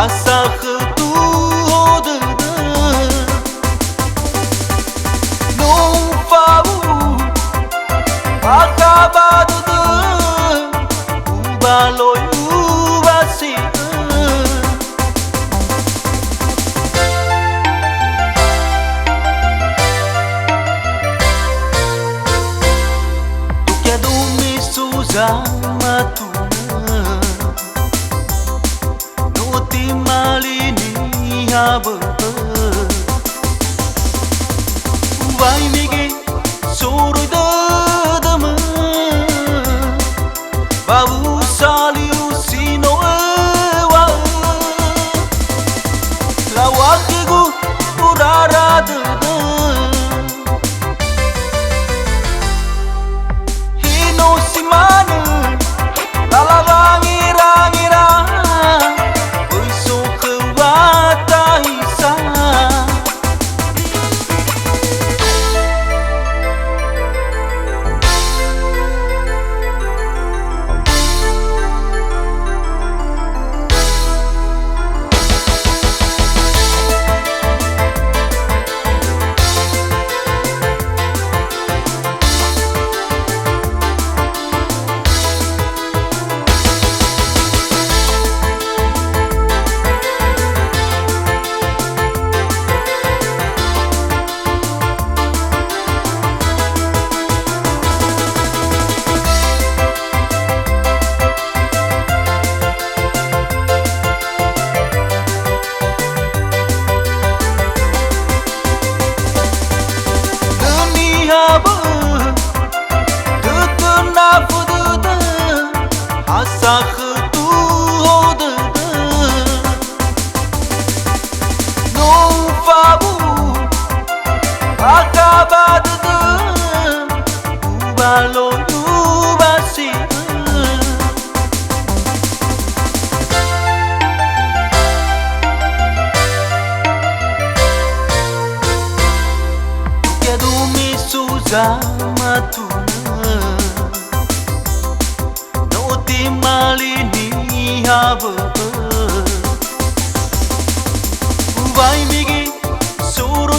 asa tu de não fau acabado de o baloi o vazio tu que dormir suzama tu malini haba vai mige soro dadama babu saliu sino wa la wakigu urara da hino simana la lavangi rangira acabado de o balão do vazio tu que dormir suzama tu não te malini haba vai migi suru